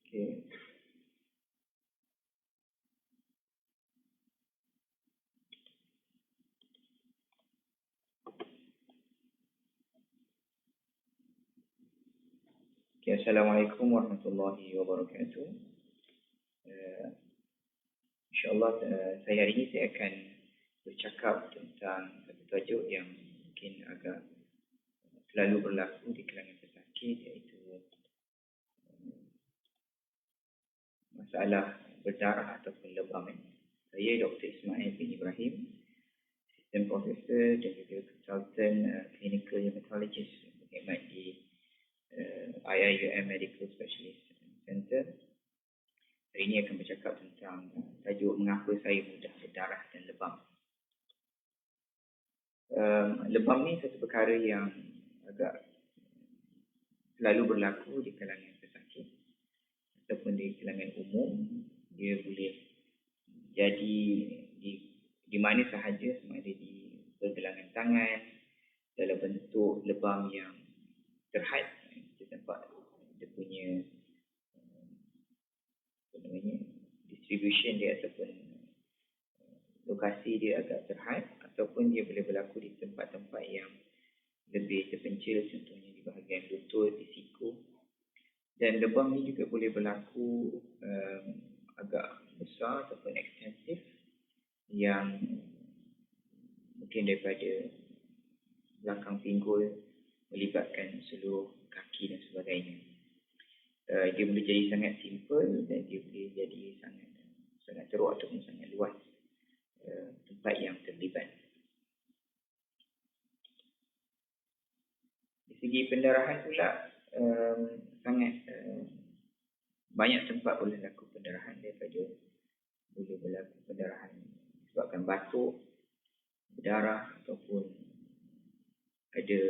Okay. Assalamualaikum warahmatullahi wabarakatuh. InsyaAllah saya hari ini saya akan bercakap tentang satu tajuk yang mungkin agak selalu berlaku di kalangan pesakit, iaitu masalah berdarah ataupun lebam. Saya Dr. Ismail bin Ibrahim, Assistant Professor dan juga Consultant Clinical Hematologist berkhidmat di IIUM Medical Specialist Center. Hari ini akan bercakap tentang tajuk mengapa saya mudah berdarah dan lebam. Lebam ni satu perkara yang agak selalu berlaku di kalangan pesakit ataupun di kalangan umum. Dia boleh jadi di mana sahaja, sama ada di pergelangan tangan, dalam bentuk lebam yang terhad, kita nampak dia punya distribution dia ataupun lokasi dia agak terhad, ataupun dia boleh berlaku di tempat-tempat yang lebih terpencil, contohnya di bahagian lutut, di siku. Dan lebam ni juga boleh berlaku agak besar ataupun ekstensif, yang mungkin daripada belakang pinggul melibatkan seluruh kaki dan sebagainya. Dia boleh jadi sangat simple dan dia boleh jadi sangat teruk ataupun sangat luas tempat yang terlibat. Di segi pendarahan pula, sangat banyak tempat boleh berlaku pendarahan, daripada boleh berlaku pendarahan disebabkan batuk, berdarah, ataupun ada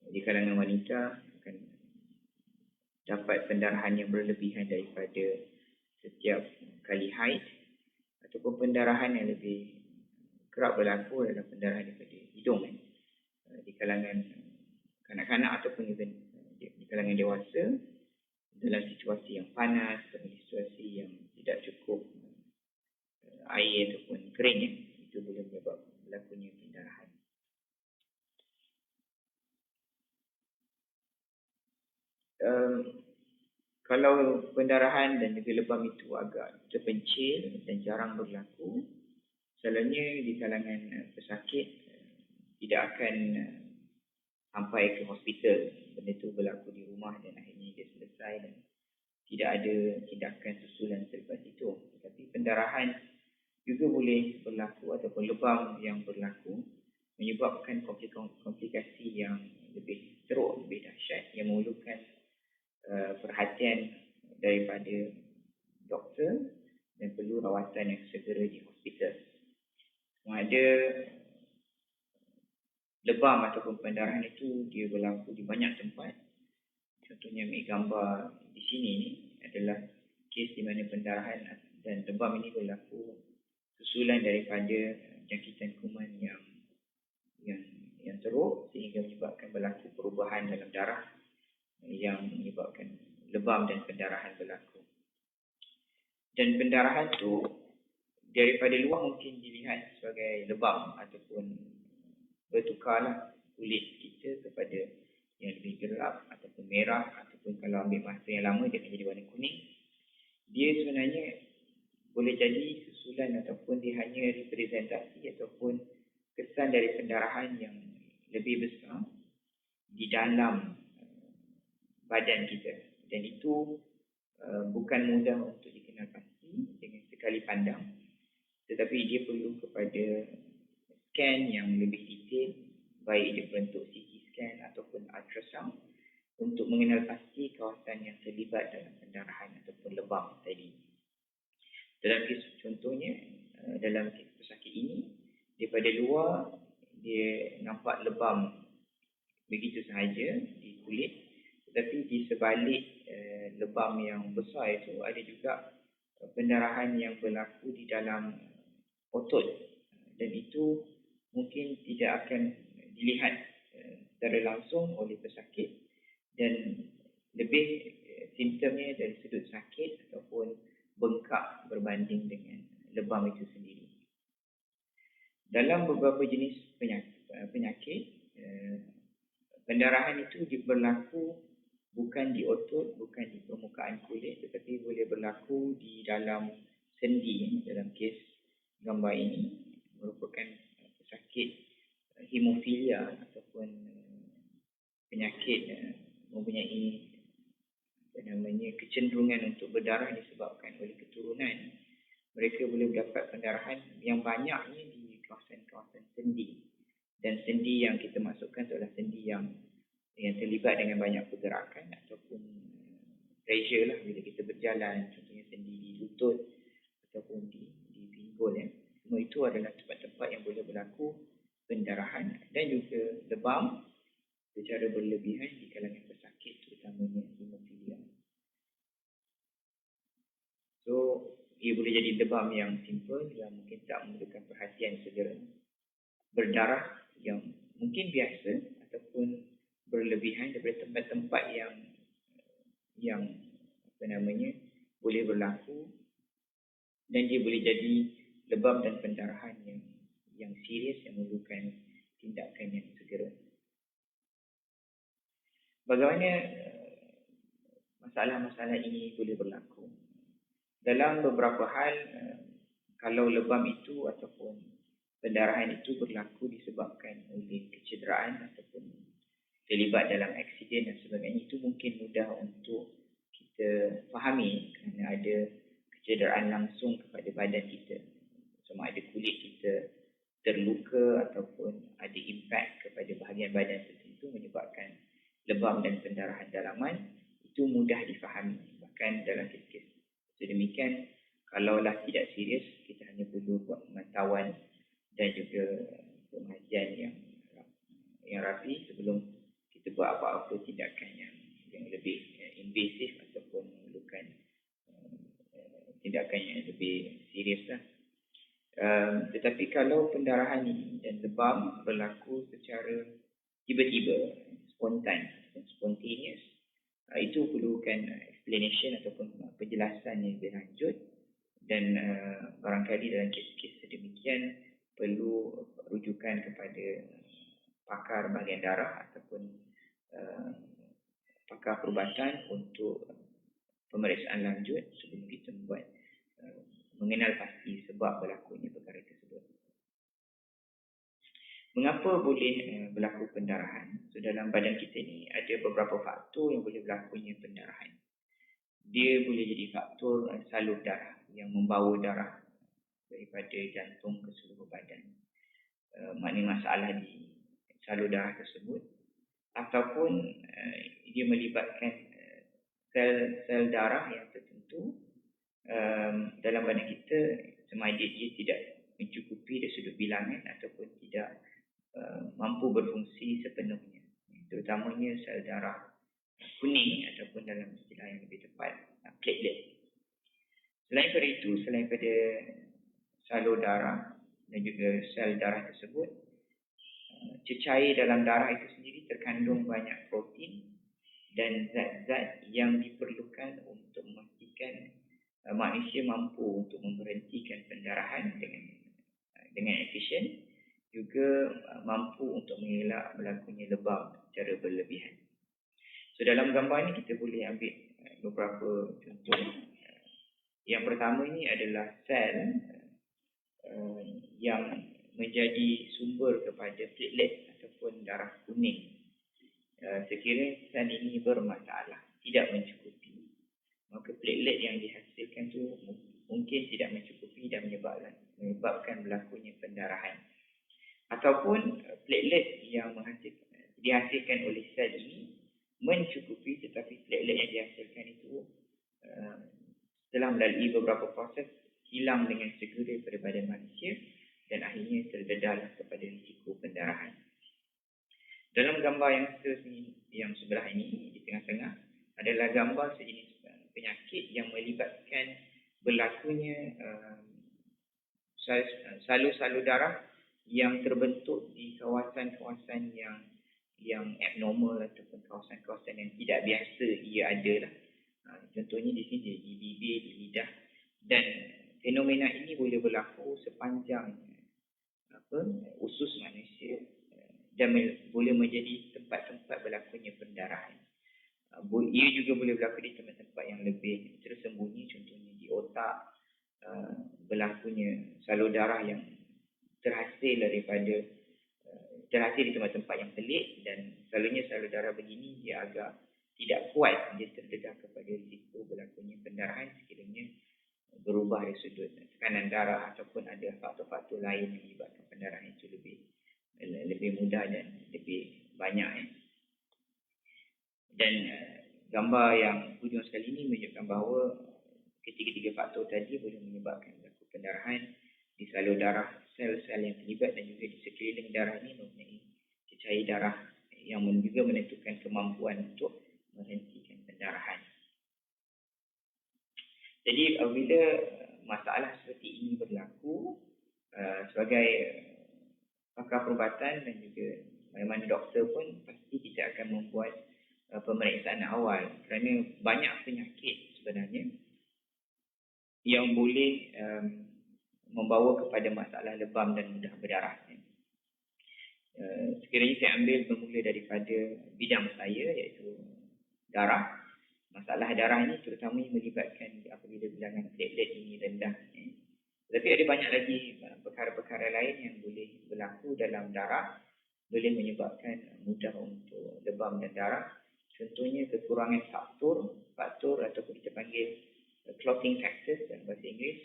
di kalangan wanita akan dapat pendarahan yang berlebihan daripada setiap kali haid, ataupun pendarahan yang lebih kerap berlaku adalah pendarahan daripada hidung di kalangan kanak-kanak ataupun di kalangan dewasa dalam situasi yang panas, dalam situasi yang tidak cukup air ataupun kering, itu boleh menyebabkan berlakunya pendarahan. Kalau pendarahan dan juga lebam itu agak terpencil dan jarang berlaku, selalunya di kalangan pesakit tidak akan sampai ke hospital. Benda itu berlaku di rumah dan akhirnya dia selesai dan tidak ada tindakan susulan selepas itu. Tetapi pendarahan juga boleh berlaku, ataupun lebam yang berlaku menyebabkan komplikasi yang lebih teruk, lebih dahsyat, yang memerlukan perhatian daripada doktor dan perlu rawatan yang segera di hospital. Sama ada lebam ataupun pendarahan itu dia berlaku di banyak tempat. Contohnya ambil gambar di sini ni adalah kes di mana pendarahan dan lebam ini berlaku susulan daripada jangkitan kuman yang teruk, sehingga menyebabkan berlaku perubahan dalam darah yang menyebabkan lebam dan pendarahan berlaku. Dan pendarahan tu daripada luar mungkin dilihat sebagai lebam, ataupun bertukarlah kulit kita kepada yang lebih gelap ataupun merah, ataupun kalau ambil masa yang lama dia akan jadi warna kuning. Dia sebenarnya boleh jadi susulan ataupun dia hanya representasi ataupun kesan dari pendarahan yang lebih besar di dalam badan kita, dan itu bukan mudah untuk dikenal pasti dengan sekali pandang, tetapi dia perlu kepada scan yang lebih detail, baik dia berbentuk CT scan ataupun ultrasound, untuk mengenal pasti kawasan yang terlibat dalam pendarahan ataupun lebam tadi. Dalam kes contohnya, dalam kes pesakit ini, daripada luar dia nampak lebam begitu sahaja di kulit, tetapi di sebalik lebam yang besar itu ada juga pendarahan yang berlaku di dalam otot, dan itu mungkin tidak akan dilihat secara langsung oleh pesakit, dan lebih simptomnya dari sudut sakit ataupun bengkak berbanding dengan lebam itu sendiri. Dalam beberapa jenis penyakit, pendarahan itu berlaku bukan di otot, bukan di permukaan kulit, tetapi boleh berlaku di dalam sendi. Dalam kes gambar ini merupakan pesakit hemofilia ataupun penyakit mempunyai kecenderungan untuk berdarah disebabkan oleh keturunan. Mereka boleh mendapat pendarahan yang banyaknya di kawasan-kawasan sendi. Dan sendi yang kita masukkan adalah sendi yang terlibat dengan banyak pergerakan ataupun pressure lah bila kita berjalan, contohnya sendi di lutut ataupun di pinggul. Semua itu adalah tempat-tempat yang boleh berlaku pendarahan dan juga lebam secara berlebihan di kalangan pesakit, terutamanya hemofilia. So, ia boleh jadi lebam yang simple, yang mungkin tak memerlukan perhatian segera. Berdarah yang mungkin biasa ataupun berlebihan daripada tempat-tempat yang boleh berlaku, dan dia boleh jadi lebam dan pendarahan yang serius yang memerlukan tindakan yang segera. Bagaimana masalah-masalah ini boleh berlaku? Dalam beberapa hal, kalau lebam itu ataupun pendarahan itu berlaku disebabkan oleh kecederaan ataupun terlibat dalam aksiden dan sebagainya, itu mungkin mudah untuk kita fahami kerana ada kecederaan langsung kepada badan kita. Sama ada kulit kita terluka ataupun ada impak kepada bahagian badan tertentu menyebabkan lebam dan pendarahan dalaman, itu mudah difahami. Bahkan dalam kes-kes sedemikian, kalaulah tidak serius, kita hanya perlu buat pemantauan dan juga pengajian yang rapi sebelum kita buat apa-apa tindakan yang lebih invasif ataupun memerlukan tindakan yang lebih serius lah. Tetapi kalau pendarahan ini dan lebam berlaku secara tiba-tiba, spontaneous, itu perlukan explanation ataupun penjelasan yang lebih lanjut, dan barangkali dalam kes-kes sedemikian perlu rujukan kepada pakar bahagian darah ataupun pakar perubatan untuk pemeriksaan lanjut sebelum kita mengenal pasti sebab berlakunya perkara tersebut. Mengapa boleh berlaku pendarahan? So, dalam badan kita ni ada beberapa faktor yang boleh berlakunya pendarahan. Dia boleh jadi faktor salur darah yang membawa darah daripada jantung ke seluruh badan. Maknanya masalah di salur darah tersebut, ataupun dia melibatkan sel darah yang tertentu dalam badan kita, sama ada dia tidak mencukupi dari sudut bilangan ataupun tidak mampu berfungsi sepenuhnya, terutamanya sel darah kuning ataupun dalam istilah yang lebih tepat platelet. Selain daripada itu, selain daripada salur darah dan juga sel darah tersebut, cecair dalam darah itu sendiri terkandung banyak protein dan zat-zat yang diperlukan untuk memastikan manusia mampu untuk memberhentikan pendarahan dengan efisien, juga mampu untuk mengelak berlakunya lebam secara berlebihan. So, dalam gambar ini kita boleh ambil beberapa contoh. Yang pertama ini adalah sel yang menjadi sumber kepada platelet ataupun darah kuning. Sekiranya sel ini bermasalah, tidak mencukupi, maka platelet yang dihasilkan itu mungkin tidak mencukupi dan menyebabkan berlakunya pendarahan. Ataupun platelet yang dihasilkan oleh sel ini mencukupi, tetapi platelet yang dihasilkan itu setelah melalui beberapa proses hilang dengan segera daripada badan manusia dan akhirnya terdedah kepada risiko pendarahan. Dalam gambar yang sebelah ini di tengah-tengah adalah gambar sejenis penyakit yang melibatkan berlakunya salur-salur darah yang terbentuk di kawasan-kawasan yang abnormal ataupun kawasan-kawasan yang tidak biasa ia ada lah. Contohnya di sini di bibir, di lidah, dan fenomena ini boleh berlaku sepanjang usus manusia dan boleh menjadi tempat-tempat berlakunya pendarahan. Ia juga boleh berlaku di tempat-tempat yang lebih tersembunyi, contohnya di otak, berlakunya salur darah yang terhasil di tempat-tempat yang pelik, dan selalunya salur darah begini dia agak tidak kuat, dia terdedah kepada risiko berlakunya pendarahan sekiranya berubah dari sudut tekanan darah ataupun ada faktor-faktor lain yang menyebabkan pendarahan itu lebih mudah dan lebih banyak. Dan gambar yang hujung sekali ini menunjukkan bahawa ketiga-tiga faktor tadi boleh menyebabkan berlaku pendarahan di salur darah, sel-sel yang terlibat, dan juga di sekeliling darah ini mempunyai cecair darah yang juga menentukan kemampuan untuk menghentikan pendarahan. Jadi apabila masalah seperti ini berlaku, sebagai pakar perubatan dan juga mana-mana doktor pun pasti kita akan membuat pemeriksaan awal, kerana banyak penyakit sebenarnya yang boleh membawa kepada masalah lebam dan mudah berdarah. Sekiranya saya ambil bermula daripada bidang saya, iaitu darah. Masalah darah ini terutamanya melibatkan apabila bilangan platelet ini rendah. Tetapi ada banyak lagi perkara-perkara lain yang boleh berlaku dalam darah, boleh menyebabkan mudah untuk lebam dan darah. Contohnya kekurangan faktor ataupun kita panggil clotting factors dalam bahasa Inggeris,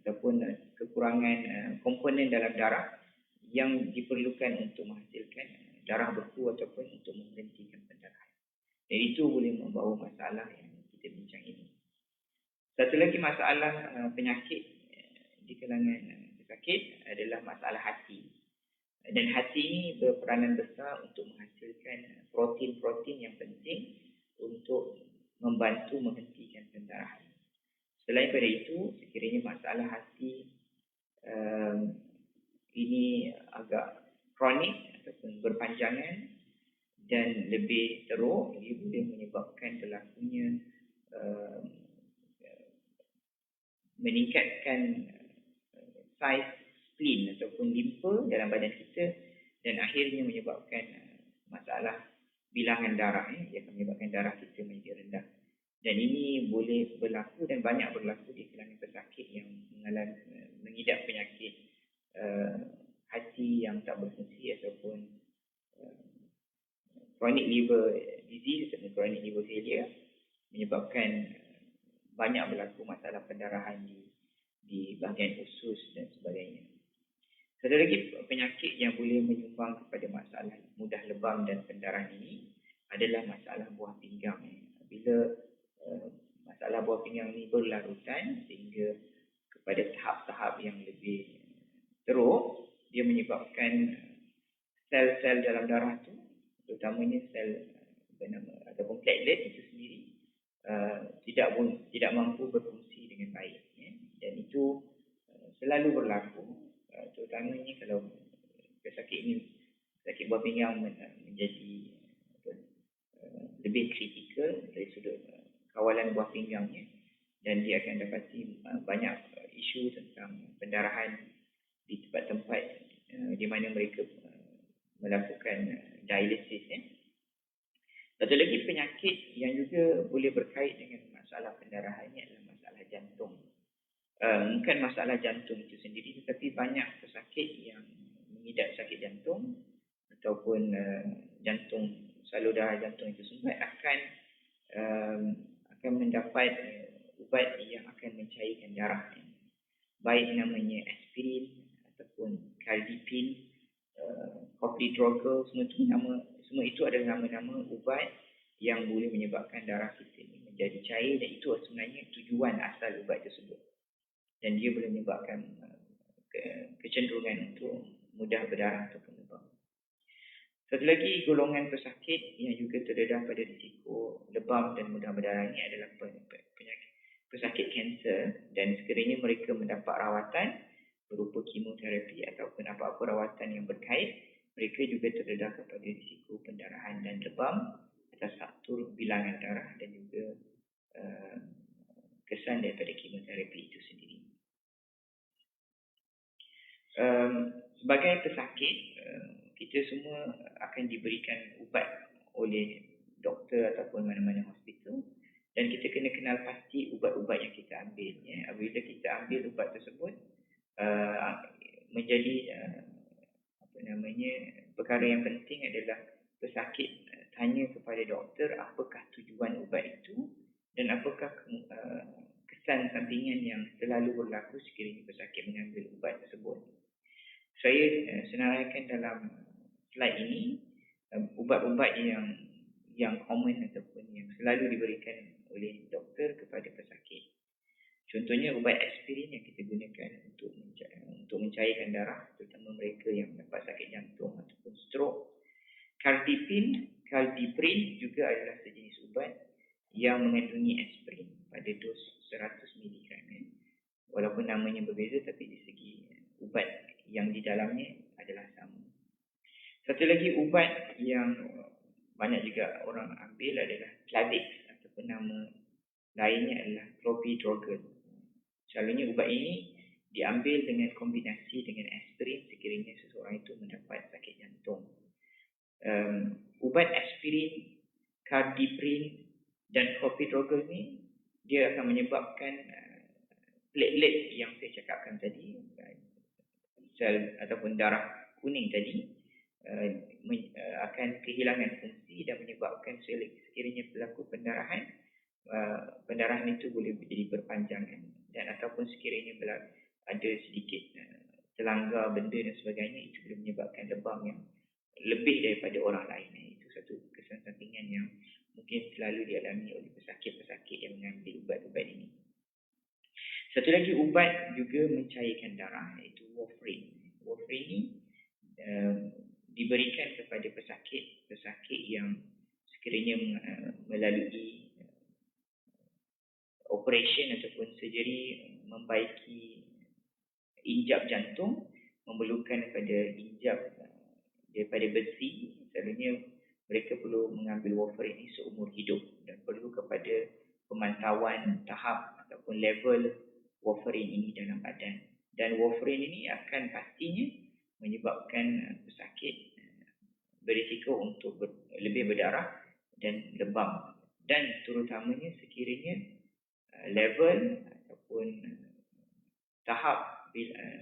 ataupun kekurangan komponen dalam darah yang diperlukan untuk menghasilkan darah beku ataupun untuk menghentikan pendarahan. Dan itu boleh membawa masalah yang kita bincang ini. Satu lagi masalah penyakit di kalangan pesakit adalah masalah hati. Dan hati ini berperanan besar untuk menghasilkan protein-protein yang penting untuk membantu menghentikan pendarahan. Selain daripada itu, sekiranya masalah hati ini agak kronik ataupun berpanjangan dan lebih teruk, ia boleh menyebabkan berlakunya meningkatkan saiz spleen ataupun limfa dalam badan kita, dan akhirnya menyebabkan masalah bilangan darah. Ia akan menyebabkan darah kita menjadi rendah. Dan ini boleh berlaku dan banyak berlaku di kalangan pesakit yang mengidap penyakit hati yang tak berfungsi ataupun chronic liver disease ataupun chronic liver failure, menyebabkan banyak berlaku masalah pendarahan di bahagian usus dan sebagainya. Satu lagi penyakit yang boleh menyumbang kepada masalah mudah lebam dan pendarahan ini adalah masalah buah pinggang. Bila masalah buah pinggang ini berlarutan sehingga kepada tahap-tahap yang lebih teruk, dia menyebabkan sel-sel dalam darah itu, terutamanya sel ataupun platelet itu sendiri tidak mampu berfungsi dengan baik. Dan itu selalu berlaku, terutamanya kalau sakit buah pinggang menjadi lebih kritikal dari sudut kawalan buah pinggangnya, dan dia akan dapati banyak isu tentang pendarahan di tempat-tempat di mana mereka melakukan dialisis. Satu lagi penyakit yang juga boleh berkait dengan masalah pendarahan ini adalah masalah jantung. Bukan masalah jantung itu sendiri, tetapi banyak pesakit yang mengidap sakit jantung ataupun jantung, salur darah jantung itu sumbat akan mendapat ubat yang akan mencairkan darah, baik namanya aspirin ataupun cardipine, clopidogrel, semua itu adalah nama-nama ubat yang boleh menyebabkan darah kita ini menjadi cair, dan itu sebenarnya tujuan asal ubat tersebut. Dan dia boleh menyebabkan kecenderungan untuk mudah berdarah ataupun lebam. Satu lagi golongan pesakit yang juga terdedah pada risiko lebam dan mudah berdarah ini adalah penyakit pesakit kanser, dan sekiranya mereka mendapat rawatan berupa kemoterapi ataupun apa-apa rawatan yang berkait, mereka juga terdedah kepada risiko pendarahan dan lebam atas faktor bilangan darah dan juga kesan daripada kemoterapi itu sendiri. Sebagai pesakit, kita semua akan diberikan ubat oleh doktor ataupun mana-mana hospital, dan kita kena kenal pasti ubat-ubat yang kita ambil. Apabila kita ambil ubat tersebut, menjadi perkara yang penting adalah pesakit tanya kepada doktor apakah tujuan ubat itu dan apakah kesan sampingan yang selalu berlaku sekiranya pesakit mengambil ubat tersebut. Saya senaraikan dalam slide ini ubat-ubat yang common ataupun yang selalu diberikan oleh doktor kepada pesakit. Contohnya ubat aspirin yang kita gunakan untuk mencairkan darah, terutama mereka yang mendapat sakit jantung ataupun stroke. Cardiprin juga adalah sejenis ubat yang mengandungi aspirin pada dos 100 mg. Walaupun namanya berbeza, tapi di segi ubat yang di dalamnya adalah sama. Satu lagi ubat yang banyak juga orang ambil adalah Plavix, ataupun nama lainnya adalah clopidogrel. Selalunya ubat ini diambil dengan kombinasi dengan aspirin sekiranya seseorang itu mendapat sakit jantung. Ubat aspirin, cardiprin dan clopidogrel ini dia akan menyebabkan platelet yang saya cakapkan tadi, sel ataupun darah kuning tadi akan kehilangan fungsi dan menyebabkan sekiranya berlaku pendarahan itu boleh menjadi berpanjangan, dan ataupun sekiranya ada sedikit terlanggar benda dan sebagainya, itu boleh menyebabkan lebam yang lebih daripada orang lain. Itu satu kesan sampingan yang mungkin selalu dialami oleh pesakit-pesakit yang mengambil ubat-ubat ini. Satu lagi ubat juga mencairkan darah, iaitu warfarin. Warfarin ini diberikan kepada pesakit yang sekiranya melalui operation ataupun surgery membaiki injap jantung, memerlukan daripada injap daripada besi. Selalunya mereka perlu mengambil warfarin ini seumur hidup dan perlu kepada pemantauan tahap ataupun level warfarin ini dalam badan. Dan warfarin ini akan pastinya menyebabkan pesakit berisiko untuk lebih berdarah dan lebam, dan terutamanya sekiranya level ataupun tahap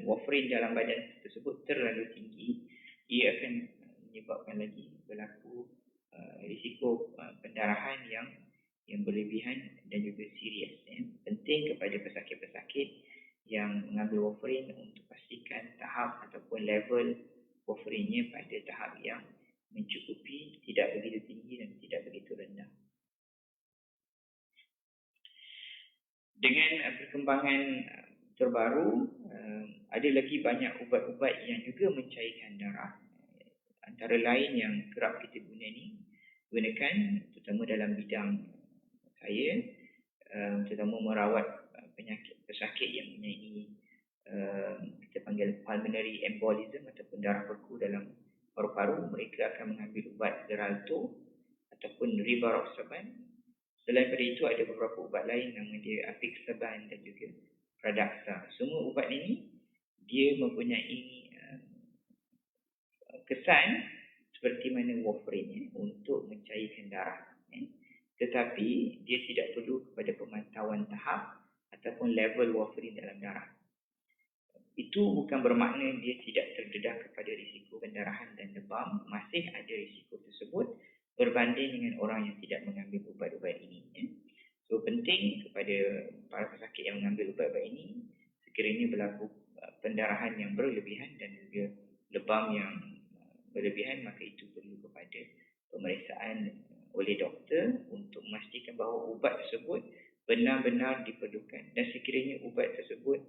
warfarin dalam badan tersebut terlalu tinggi, ia akan menyebabkan lagi berlaku risiko pendarahan yang berlebihan dan juga serius. Penting kepada pesakit-pesakit yang mengambil warfarin untuk pastikan tahap ataupun level warfarinnya pada tahap yang mencukupi, tidak begitu tinggi dan tidak begitu rendah. Dengan perkembangan terbaru, ada lagi banyak ubat-ubat yang juga mencairkan darah. Antara lain yang kerap kita gunakan, terutama dalam bidang saya, terutama merawat pesakit yang mempunyai kita panggil pulmonary embolism ataupun darah beku dalam paru-paru. Mereka akan mengambil ubat Xarelto ataupun rivaroxaban. Selain daripada itu, ada beberapa ubat lain, nama dia apixaban dan juga Pradaxa. Semua ubat ini dia mempunyai kesan seperti mana warfarin untuk mencairkan darah, tetapi dia tidak perlu kepada pemantauan tahap ataupun level warfarin dalam darah. Itu bukan bermakna dia tidak terdedah kepada risiko pendarahan dan lebam. Masih ada risiko tersebut berbanding dengan orang yang tidak mengambil ubat-ubat ini. So penting kepada para pesakit yang mengambil ubat-ubat ini, sekiranya berlaku pendarahan yang berlebihan dan juga lebam yang berlebihan, maka itu perlu kepada pemeriksaan oleh doktor untuk memastikan bahawa ubat tersebut benar-benar diperlukan, dan sekiranya ubat tersebut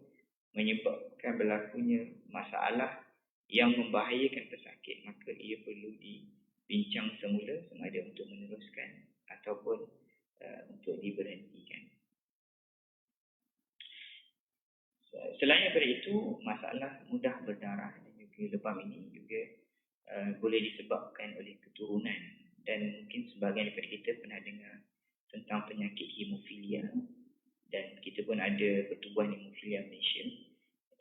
menyebabkan berlakunya masalah yang membahayakan pesakit, maka ia perlu dibincang semula sama ada untuk meneruskan ataupun untuk diberhentikan. Selain daripada itu, masalah mudah berdarah dan juga lebam ini juga boleh disebabkan oleh keturunan, dan mungkin sebahagian daripada kita pernah dengar tentang penyakit hemofilia, dan kita pun ada Pertubuhan Hemofilia Malaysia.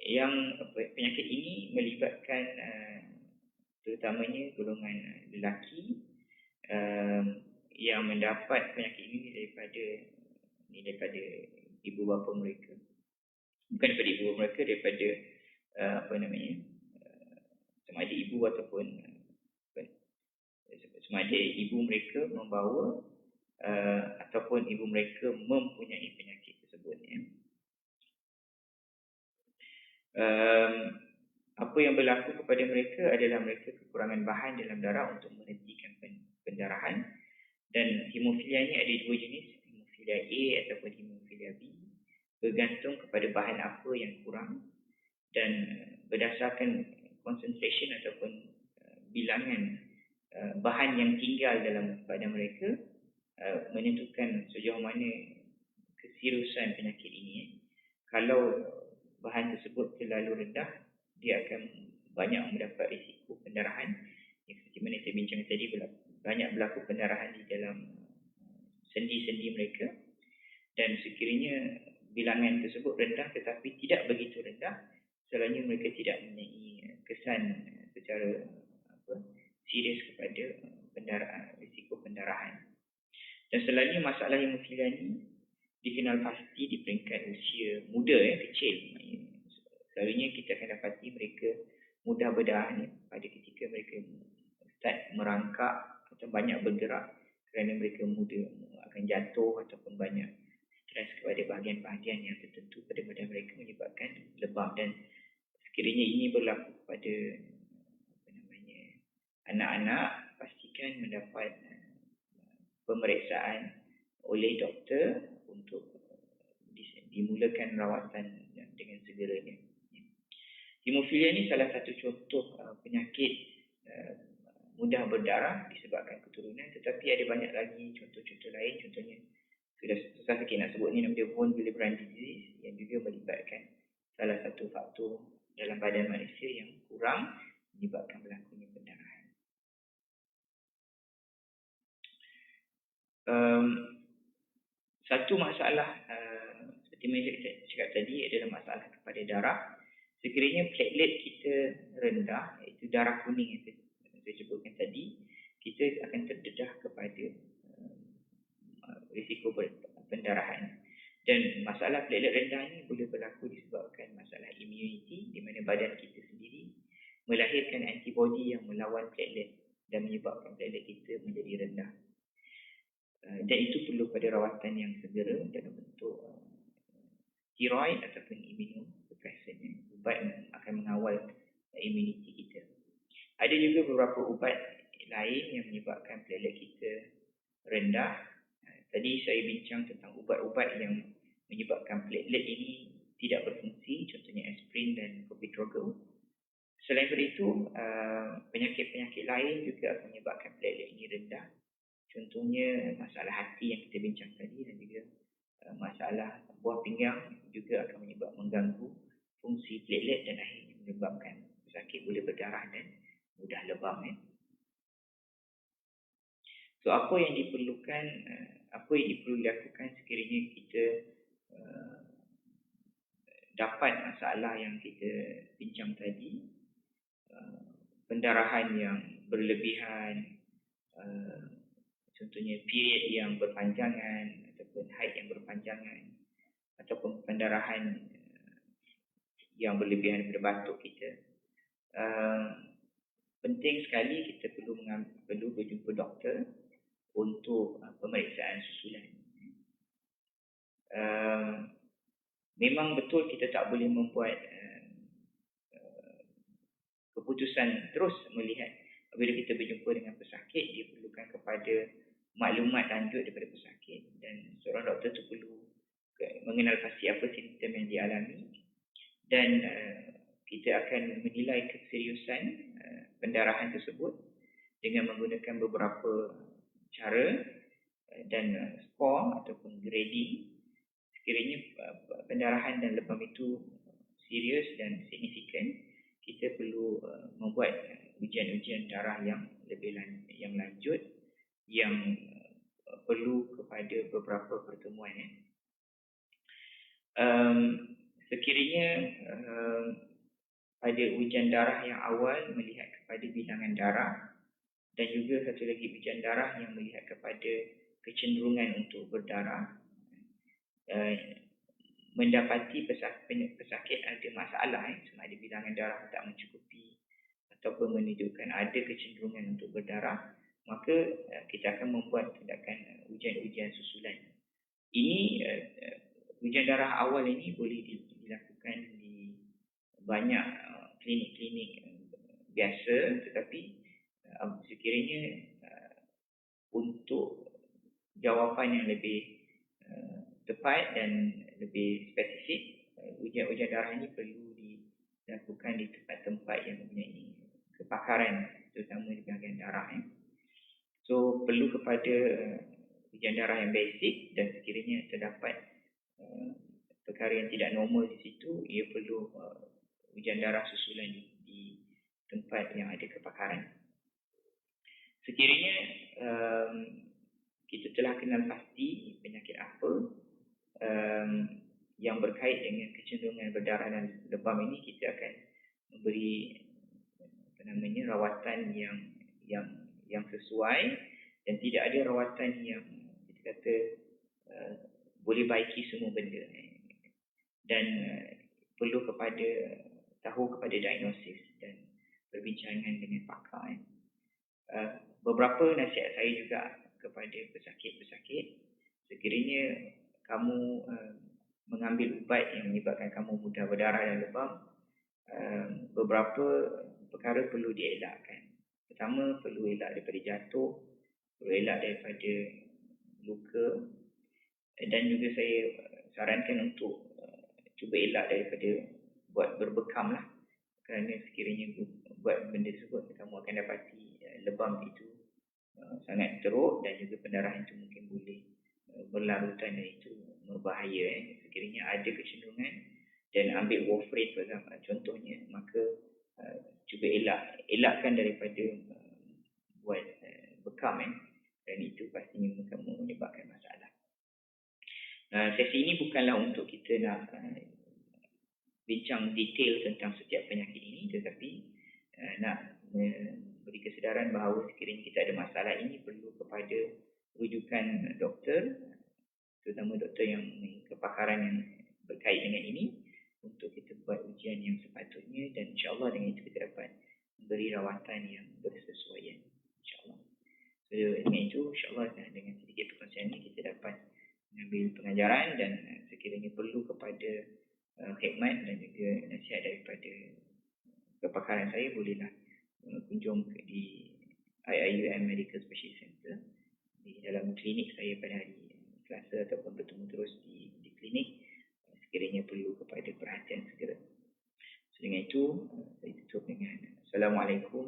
Yang penyakit ini melibatkan terutamanya golongan lelaki yang mendapat penyakit ini daripada ibu bapa mereka. Bukan daripada ibu bapa mereka, daripada sama ada ibu ataupun sama ada ibu mereka membawa ataupun ibu mereka mempunyai penyakit tersebut. Apa yang berlaku kepada mereka adalah mereka kekurangan bahan dalam darah untuk menghentikan pendarahan. Dan hemofilia ini ada dua jenis, hemofilia A ataupun hemofilia B, bergantung kepada bahan apa yang kurang, dan berdasarkan concentration ataupun bilangan bahan yang tinggal dalam badan mereka menentukan sejauh mana keseriusan penyakit ini. Kalau bahan tersebut terlalu rendah, dia akan banyak mendapat risiko pendarahan. Seperti mana saya bincang tadi, banyak berlaku pendarahan di dalam sendi-sendi mereka. Dan sekiranya bilangan tersebut rendah tetapi tidak begitu rendah, selanya mereka tidak mempunyai kesan secara serius kepada risiko pendarahan. Dan selalunya masalah hemofilia ini dikenal pasti di peringkat usia muda, kecil. Selalunya kita akan dapati mereka mudah berdarah pada ketika mereka start merangkak atau banyak bergerak, kerana mereka muda akan jatuh ataupun banyak stres kepada bahagian-bahagian yang tertentu pada badan mereka menyebabkan lebam. Dan sekiranya ini berlaku kepada anak-anak, pastikan mendapat pemeriksaan oleh doktor untuk dimulakan rawatan dengan segeranya. Hemofilia ini salah satu contoh penyakit mudah berdarah disebabkan keturunan, tetapi ada banyak lagi contoh-contoh lain. Contohnya, sudah susah sikit nak sebut ni, nama dia von Willebrand disease, yang juga melibatkan salah satu faktor dalam badan manusia yang kurang menyebabkan berlakunya pendarahan. Satu masalah seperti mana saya cakap tadi adalah masalah kepada darah. Sekiranya platelet kita rendah, iaitu darah kuning yang saya sebutkan tadi, kita akan terdedah kepada risiko pendarahan. Dan masalah platelet rendah ini boleh berlaku disebabkan masalah immunity, di mana badan kita sendiri melahirkan antibodi yang melawan platelet dan menyebabkan platelet kita menjadi rendah. Dan itu perlu pada rawatan yang segera dalam bentuk steroid ataupun immunosuppressant. Ubat akan mengawal immunity kita. Ada juga beberapa ubat lain yang menyebabkan platelet kita rendah. Tadi saya bincang tentang ubat-ubat yang menyebabkan platelet ini tidak berfungsi, contohnya aspirin dan clopidogrel. Selain daripada itu, penyakit-penyakit lain juga akan menyebabkan platelet ini rendah. Contohnya masalah hati yang kita bincang tadi, dan juga masalah buah pinggang juga akan mengganggu fungsi platelet dan akhirnya menyebabkan pesakit boleh berdarah dan mudah lebam. So apa yang diperlukan, apa yang perlu dilakukan sekiranya kita dapat masalah yang kita bincang tadi, pendarahan yang berlebihan, contohnya period yang berpanjangan ataupun haid yang berpanjangan, ataupun pendarahan yang berlebihan daripada batuk kita. Penting sekali kita perlu berjumpa doktor untuk pemeriksaan susulan. Memang betul kita tak boleh membuat keputusan terus melihat apabila kita berjumpa dengan pesakit, dia perlukan kepada maklumat lanjut daripada pesakit, dan seorang doktor tu perlu mengenal pasti apa simptom yang dialami, dan kita akan menilai keseriusan pendarahan tersebut dengan menggunakan beberapa cara dan skor ataupun grading. Sekiranya pendarahan dan lebam itu serius dan signifikan, kita perlu membuat ujian-ujian darah yang lebih yang lanjut, yang perlu kepada beberapa pertemuan. Sekiranya pada ujian darah yang awal melihat kepada bilangan darah, dan juga satu lagi ujian darah yang melihat kepada kecenderungan untuk berdarah, mendapati pesakit ada masalah, sama ada bilangan darah tak mencukupi ataupun menunjukkan ada kecenderungan untuk berdarah, maka kita akan membuat tindakan ujian-ujian susulan. Ini ujian darah awal ini boleh dilakukan di banyak klinik-klinik biasa, tetapi sekiranya untuk jawapan yang lebih tepat dan lebih spesifik, ujian-ujian darah ini perlu dilakukan di tempat-tempat yang mempunyai kepakaran, terutama di bahagian darah. So perlu kepada ujian darah yang basic, dan sekiranya terdapat perkara yang tidak normal di situ, ia perlu ujian darah susulan di tempat yang ada kepakaran. Sekiranya kita telah kenal pasti penyakit apa yang berkait dengan kecenderungan berdarah dan lebam ini, kita akan memberi rawatan yang sesuai, dan tidak ada rawatan yang kita kata boleh baiki semua benda, dan perlu tahu kepada diagnosis dan perbincangan dengan pakar. Beberapa nasihat saya juga kepada pesakit-pesakit, sekiranya kamu mengambil ubat yang menyebabkan kamu mudah berdarah dan lebam, beberapa perkara perlu dielakkan. Pertama, perlu elak daripada jatuh, perlu elak daripada luka, dan juga saya sarankan untuk cuba elak daripada buat berbekam lah, kerana sekiranya buat benda tersebut, kamu akan dapati lebam itu sangat teruk, dan juga pendarahan itu mungkin boleh berlarutan, dan itu berbahaya. Sekiranya ada kecenderungan dan ambil warfarin contohnya, maka cuba elakkan daripada buat bekam, dan itu pastinya kamu menyebabkan masalah. Sesi ini bukanlah untuk kita nak bincang detail tentang setiap penyakit ini, tetapi nak beri kesedaran bahawa sekiranya kita ada masalah ini, perlu kepada rujukan doktor, terutama doktor yang kepakaran yang berkait dengan ini, untuk kita buat ujian yang sepatutnya, dan insyaAllah dengan itu kita dapat memberi rawatan yang bersesuaian, insyaAllah. So dengan itu, insyaAllah dengan sedikit perkongsian ini kita dapat mengambil pengajaran, dan sekiranya perlu kepada khidmat dan juga nasihat daripada kepakaran saya, bolehlah kunjung di IIUM Medical Specialist Center di dalam klinik saya pada hari Selasa, ataupun bertemu terus di klinik sekiranya perlu kepada perhatian segera. So, dengan itu saya tutup dengan Assalamualaikum